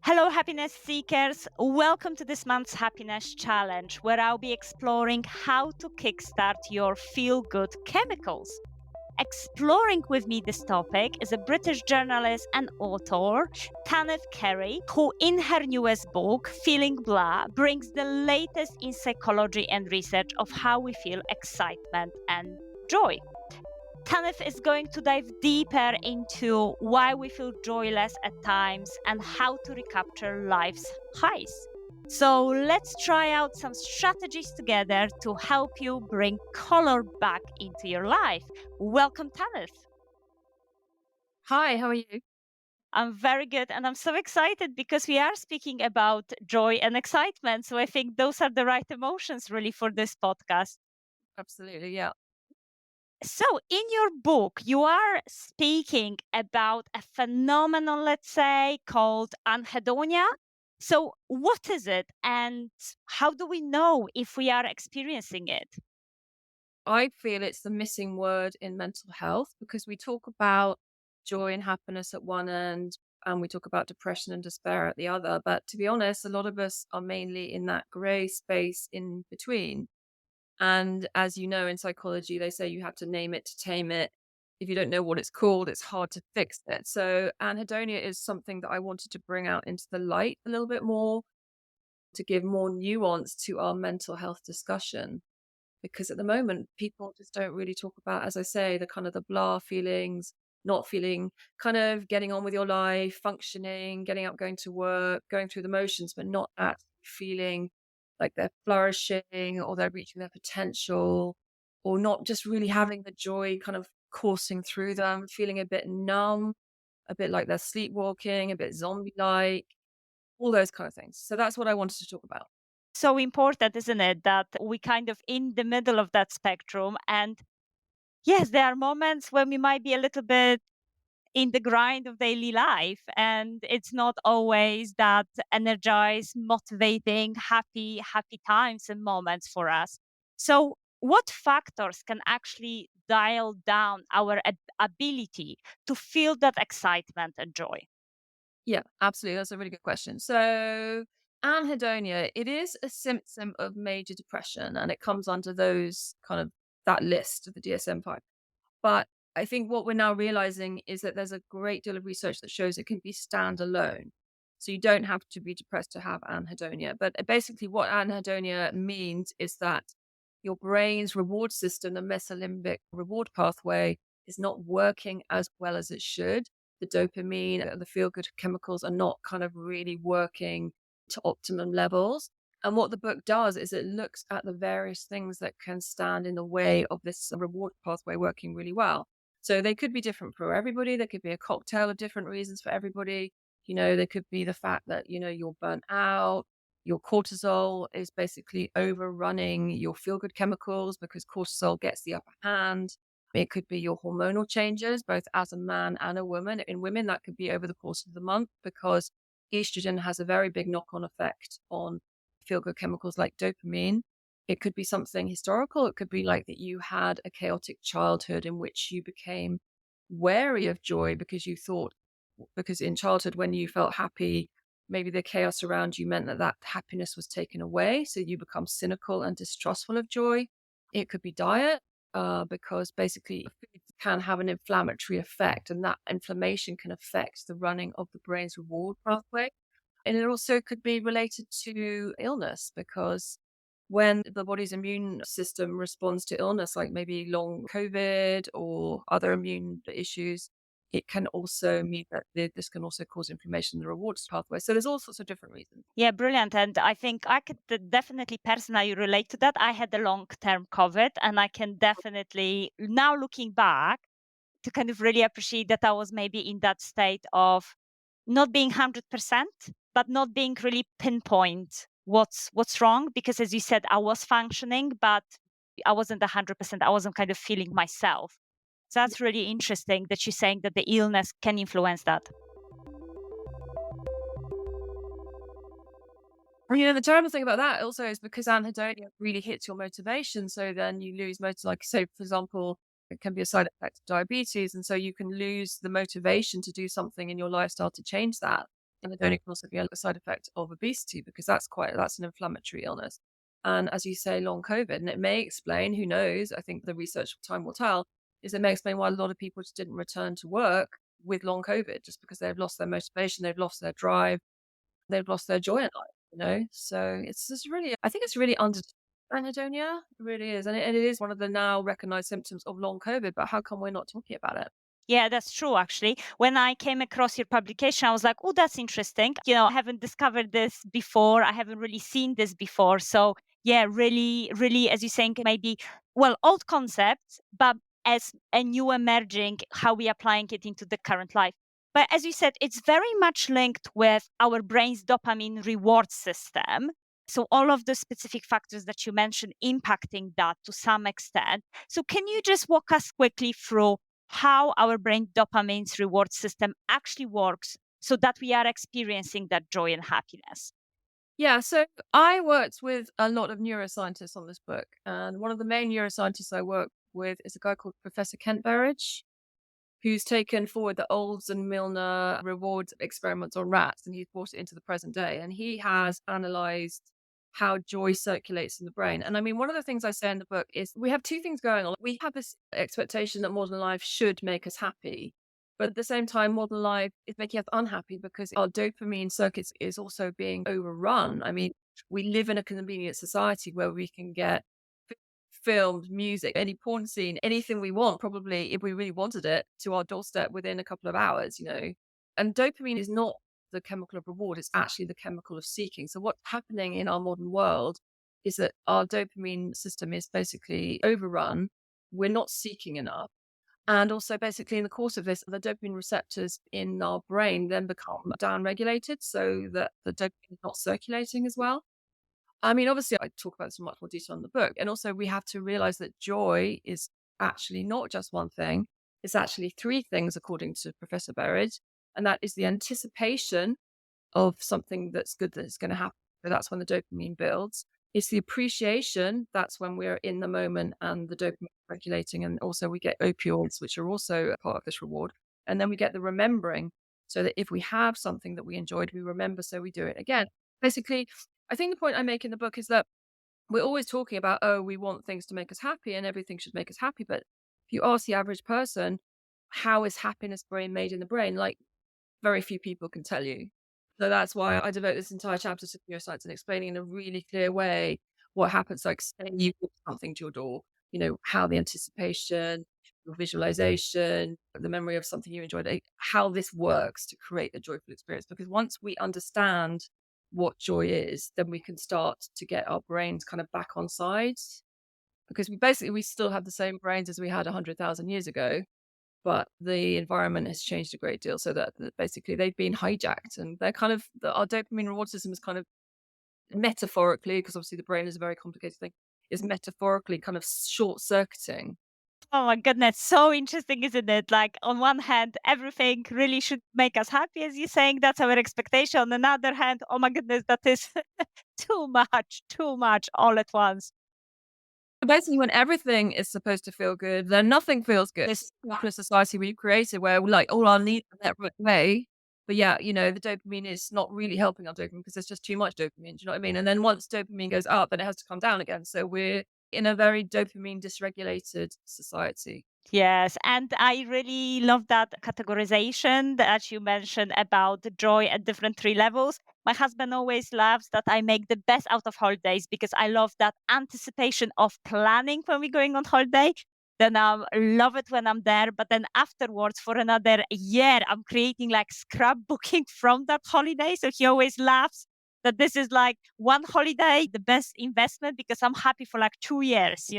Hello, happiness seekers. Welcome to this month's Happiness Challenge, where I'll be exploring how to kickstart your feel good chemicals. Exploring with me this topic is a British journalist and author, Tanith Carey, who, in her newest book, Feeling Blah, brings the latest in psychology and research of how we feel excitement and joy. Tanith is going to dive deeper into why we feel joyless at times and how to recapture life's highs. So let's try out some strategies together to help you bring color back into your life. Welcome, Tanith. Hi, how are you? I'm very good and I'm so excited because we are speaking about joy and excitement. So I think those are the right emotions really for this podcast. Absolutely, yeah. So, in your book, you are speaking about a phenomenon, let's say, called anhedonia. So, what is it, and how do we know if we are experiencing it? I feel it's the missing word in mental health because we talk about joy and happiness at one end and we talk about depression and despair at the other. But to be honest, a lot of us are mainly in that gray space in between. And as you know, in psychology, they say you have to name it to tame it. If you don't know what it's called, it's hard to fix it. So, anhedonia is something that I wanted to bring out into the light a little bit more to give more nuance to our mental health discussion. Because at the moment, people just don't really talk about, as I say, the kind of the blah feelings, not feeling, kind of getting on with your life, functioning, getting up, going to work, going through the motions, but not actually feeling like they're flourishing or they're reaching their potential, or not just really having the joy kind of coursing through them, feeling a bit numb, a bit like they're sleepwalking, a bit zombie like, all those kind of things. So that's what I wanted to talk about. So important, isn't it, that we kind of in the middle of that spectrum. And yes, there are moments when we might be a little bit in the grind of daily life, and it's not always that energized, motivating, happy times and moments for us. So what factors can actually dial down our ability to feel that excitement and joy? Yeah, absolutely. That's a really good question. So, anhedonia, it is a symptom of major depression and it comes under those kind of that list of the DSM-5. But I think what we're now realizing is that there's a great deal of research that shows it can be standalone. So you don't have to be depressed to have anhedonia. But basically, what anhedonia means is that your brain's reward system, the mesolimbic reward pathway, is not working as well as it should. The dopamine, the feel good chemicals are not kind of really working to optimum levels. And what the book does is it looks at the various things that can stand in the way of this reward pathway working really well. So they could be different for everybody. There could be a cocktail of different reasons for everybody. There could be the fact that, you're burnt out, your cortisol is basically overrunning your feel good chemicals because cortisol gets the upper hand. It could be your hormonal changes, both as a man and a woman. In women, that could be over the course of the month because estrogen has a very big knock on effect on feel good chemicals like dopamine. It could be something historical. It could be like that you had a chaotic childhood in which you became wary of joy because you thought, because in childhood, when you felt happy, maybe the chaos around you meant that that happiness was taken away. So you become cynical and distrustful of joy. It could be diet, because basically food can have an inflammatory effect, and that inflammation can affect the running of the brain's reward pathway. And it also could be related to illness because when the body's immune system responds to illness, like maybe long COVID or other immune issues, it can also mean that this can also cause inflammation in the rewards pathway. So there's all sorts of different reasons. Yeah, brilliant. And I think I could definitely personally relate to that. I had a long term COVID, and I can definitely, now looking back, to kind of really appreciate that I was maybe in that state of not being 100%, but not being really pinpoint what's wrong. Because as you said, I was functioning, but I wasn't 100%. I wasn't kind of feeling myself. So that's really interesting that you're saying that the illness can influence that. And, the terrible thing about that also is because anhedonia really hits your motivation. So then you lose motivation. Like, say, for example, it can be a side effect of diabetes. And so you can lose the motivation to do something in your lifestyle to change that. anhedonia can also be a side effect of obesity because that's an inflammatory illness. And as you say, long COVID, and it may explain, who knows, I think the research time will tell, is it may explain why a lot of people just didn't return to work with long COVID, just because they've lost their motivation, they've lost their drive, they've lost their joy in life. So it's just really, I think it's really under anhedonia. It really is. And it is one of the now recognized symptoms of long COVID, but how come we're not talking about it? Yeah, that's true, actually. When I came across your publication, I was like, oh, that's interesting. I haven't discovered this before. I haven't really seen this before. So, yeah, really, really, as you're saying, maybe, well, old concepts, but as a new emerging, how we applying it into the current life. But as you said, it's very much linked with our brain's dopamine reward system. So, all of the specific factors that you mentioned impacting that to some extent. So, can you just walk us quickly through how our brain dopamine's reward system actually works so that we are experiencing that joy and happiness? Yeah, so I worked with a lot of neuroscientists on this book, and one of the main neuroscientists I work with is a guy called Professor Kent Berridge, who's taken forward the Olds and Milner reward experiments on rats, and he's brought it into the present day. And he has analyzed how joy circulates in the brain. And I mean, one of the things I say in the book is we have two things going on. We have this expectation that modern life should make us happy. But at the same time, modern life is making us unhappy because our dopamine circuits is also being overrun. I mean, we live in a convenient society where we can get filmed, music, any porn scene, anything we want, probably if we really wanted it, to our doorstep within a couple of hours. And dopamine is not the chemical of reward, it's actually the chemical of seeking. So what's happening in our modern world is that our dopamine system is basically overrun. We're not seeking enough. And also, basically, in the course of this, the dopamine receptors in our brain then become downregulated so that the dopamine is not circulating as well. I mean, obviously, I talk about this in much more detail in the book. And also, we have to realize that joy is actually not just one thing, it's actually three things, according to Professor Berridge. And that is the anticipation of something that's good that's going to happen. So that's when the dopamine builds. It's the appreciation. That's when we're in the moment and the dopamine is regulating. And also, we get opioids, which are also a part of this reward. And then we get the remembering. So that if we have something that we enjoyed, we remember, so we do it again. Basically, I think the point I make in the book is that we're always talking about, oh, we want things to make us happy and everything should make us happy. But if you ask the average person, how is happiness brain made in the brain? Like, very few people can tell you. So that's why I devote this entire chapter to neuroscience and explaining in a really clear way what happens. Like, say you put something to your door, how the anticipation, your visualization, the memory of something you enjoyed, how this works to create a joyful experience. Because once we understand what joy is, then we can start to get our brains kind of back on sides. Because we still have the same brains as we had 100,000 years ago, but the environment has changed a great deal so that basically they've been hijacked, and they're kind of our dopamine reward system is kind of metaphorically, because obviously the brain is a very complicated thing, is metaphorically kind of short circuiting. Oh my goodness, so interesting, isn't it? Like, on one hand, everything really should make us happy, as you're saying, that's our expectation. On another hand, oh my goodness, that is too much all at once. Basically, when everything is supposed to feel good, then nothing feels good. This capitalist society we've created where like all our needs are met right away. But yeah, the dopamine is not really helping our dopamine because there's just too much dopamine. Do you know what I mean? And then once dopamine goes up, then it has to come down again. So we're in a very dopamine dysregulated society. Yes, and I really love that categorization that you mentioned about the joy at different three levels. My husband always loves that I make the best out of holidays because I love that anticipation of planning when we're going on holiday. Then I love it when I'm there, but then afterwards for another year, I'm creating like scrapbooking from that holiday. So he always laughs that this is like one holiday, the best investment because I'm happy for like 2 years.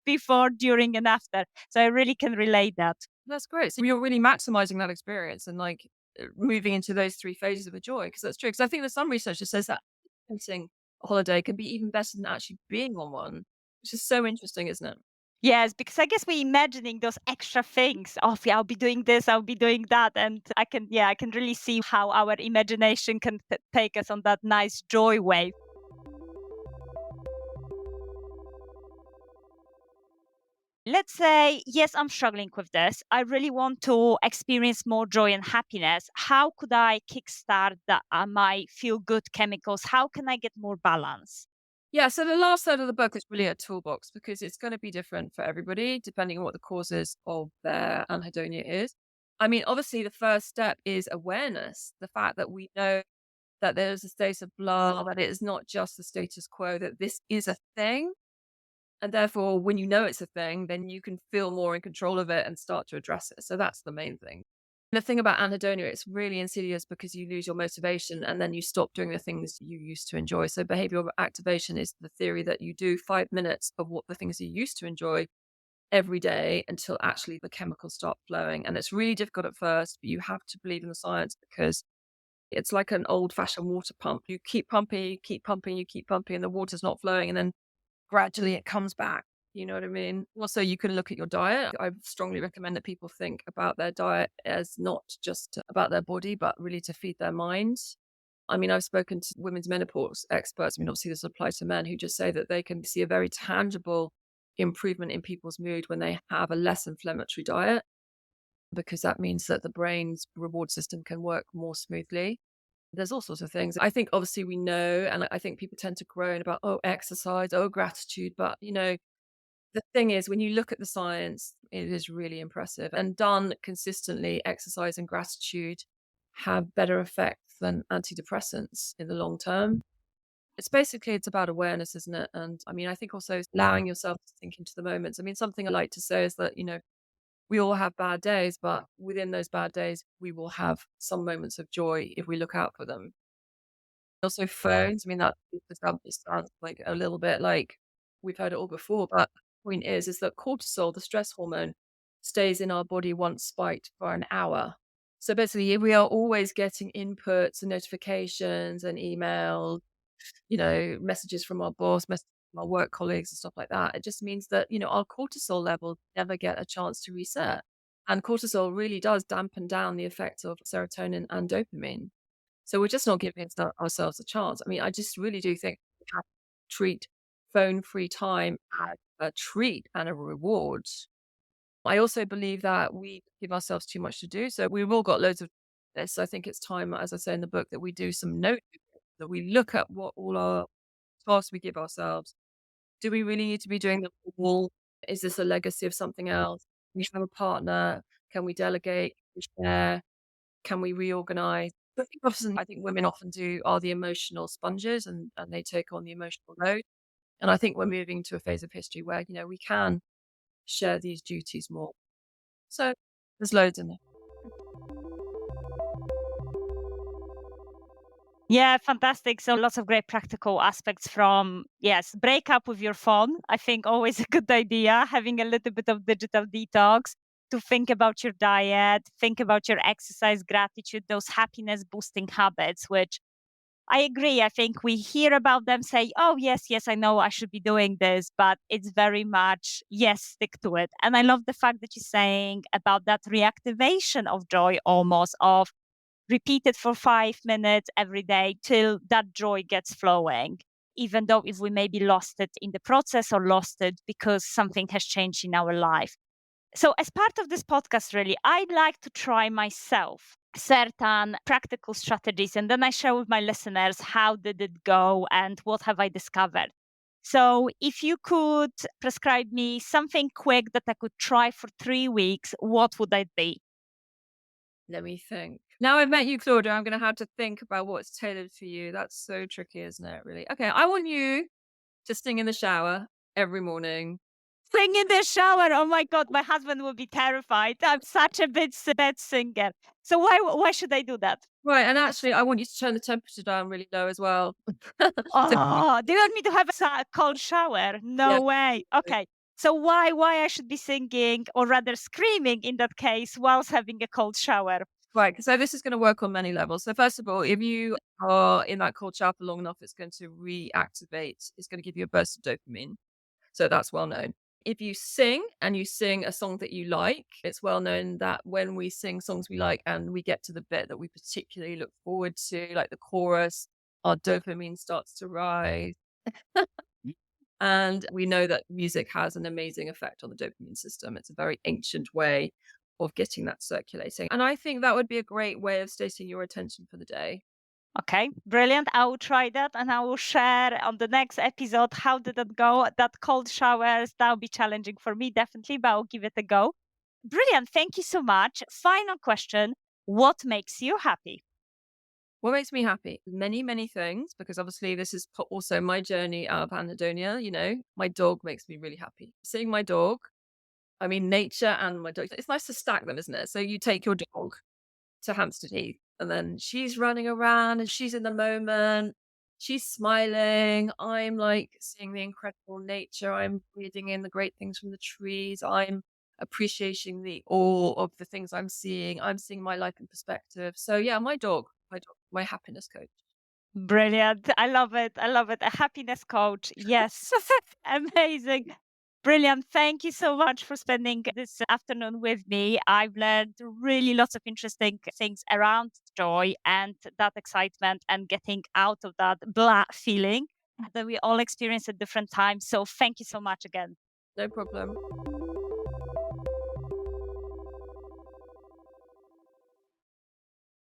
Before, during, and after. So I really can relate that. That's great. So you're really maximizing that experience and like moving into those three phases of a joy, because that's true. Because I think there's some research that says that planning a holiday can be even better than actually being on one, which is so interesting, isn't it? Yes, because I guess we're imagining those extra things. Oh, yeah, I'll be doing this, I'll be doing that. And I can really see how our imagination can take us on that nice joy wave. let's say, yes, I'm struggling with this. I really want to experience more joy and happiness. How could I kickstart my feel good chemicals? How can I get more balance? Yeah, so the last third of the book is really a toolbox because it's going to be different for everybody depending on what the causes of their anhedonia is. I mean, obviously, the first step is awareness. The fact that we know that there's a state of blah, that it is not just the status quo, that this is a thing. And therefore, when you know it's a thing, then you can feel more in control of it and start to address it. So that's the main thing. The thing about anhedonia, it's really insidious because you lose your motivation and then you stop doing the things you used to enjoy. So behavioral activation is the theory that you do 5 minutes of what the things you used to enjoy every day until actually the chemicals start flowing. And it's really difficult at first, but you have to believe in the science because it's like an old fashioned water pump. You keep pumping, you keep pumping, you keep pumping, and the water's not flowing. And then gradually it comes back. You know what I mean? Also, you can look at your diet. I strongly recommend that people think about their diet as not just about their body, but really to feed their minds. I mean, I've spoken to women's menopause experts. I mean, obviously, this applies to men who just say that they can see a very tangible improvement in people's mood when they have a less inflammatory diet, because that means that the brain's reward system can work more smoothly. There's all sorts of things. I think obviously we know, and I think people tend to groan about, oh, exercise, oh, gratitude. But, the thing is, when you look at the science, it is really impressive. And done consistently, exercise and gratitude have better effects than antidepressants in the long term. It's about awareness, isn't it? And I mean, I think also allowing yourself to sink into the moments. I mean, something I like to say is that, we all have bad days, but within those bad days, we will have some moments of joy if we look out for them. Also phones, I mean, that just sounds like a little bit like we've heard it all before, but the point is that cortisol, the stress hormone, stays in our body once spiked for an hour. So basically, if we are always getting inputs and notifications and emails, messages from our boss, messages from our work colleagues and stuff like that, it just means that, our cortisol levels never get a chance to reset. And cortisol really does dampen down the effect of serotonin and dopamine. So we're just not giving ourselves a chance. I mean, I just really do think we have to treat phone-free time as a treat and a reward. I also believe that we give ourselves too much to do. So we've all got loads of this. I think it's time, as I say in the book, that we do some note, that we look at what all our tasks we give ourselves. Do we really need to be doing them all? Is this a legacy of something else? We have a partner. Can we delegate? Can we share? Can we reorganize? I think women often do are the emotional sponges and they take on the emotional load. And I think we're moving to a phase of history where, we can share these duties more. So there's loads in there. Yeah, fantastic. So lots of great practical aspects from, yes, break up with your phone. I think always a good idea, having a little bit of digital detox to think about your diet, think about your exercise, gratitude, those happiness boosting habits, which I agree. I think we hear about them say, oh, yes, yes, I know I should be doing this, but it's very much, yes, stick to it. And I love the fact that you're saying about that reactivation of joy almost, of repeat it for 5 minutes every day till that joy gets flowing, even though if we maybe lost it in the process or lost it because something has changed in our life. So, as part of this podcast, really, I'd like to try myself certain practical strategies, and then I share with my listeners how did it go and what have I discovered. So, if you could prescribe me something quick that I could try for 3 weeks, what would that be? Let me think. Now I've met you, Claudia, I'm going to have to think about what's tailored for you. That's so tricky, isn't it? Really? Okay. I want you to sing in the shower every morning. Sing in the shower. Oh my God, my husband will be terrified. I'm such a bad singer. So why should I do that? Right. And actually, I want you to turn the temperature down really low as well. So, Oh, do you want me to have a cold shower? yeah. No way. Okay. So why I should be singing or rather screaming in that case whilst having a cold shower? Right. So this is going to work on many levels. So first of all, if you are in that cold shower for long enough, it's going to reactivate. It's going to give you a burst of dopamine. So that's well known. If you sing and you sing a song that you like, it's well known that when we sing songs we like and we get to the bit that we particularly look forward to, like the chorus, our dopamine starts to rise. And we know that music has an amazing effect on the dopamine system. It's a very ancient way of getting that circulating. And I think that would be a great way of stating your attention for the day. Okay, brilliant. I will try that and I will share on the next episode how did it go. That cold showers, that'll be challenging for me, definitely, but I'll give it a go. Brilliant. Thank you so much. Final question. What makes you happy? What makes me happy? Many, many things, because obviously this is also my journey out of anhedonia. My dog makes me really happy. Seeing my dog, I mean, nature and my dog, it's nice to stack them, isn't it? So you take your dog to Hampstead Heath, and then she's running around and she's in the moment. She's smiling. I'm like seeing the incredible nature. I'm breathing in the great things from the trees. I'm appreciating the awe of the things I'm seeing. I'm seeing my life in perspective. So yeah, my dog, my happiness coach. Brilliant. I love it. I love it. A happiness coach. Yes. Amazing. Brilliant. Thank you so much for spending this afternoon with me. I've learned really lots of interesting things around joy and that excitement and getting out of that blah feeling that we all experience at different times. So thank you so much again. No problem.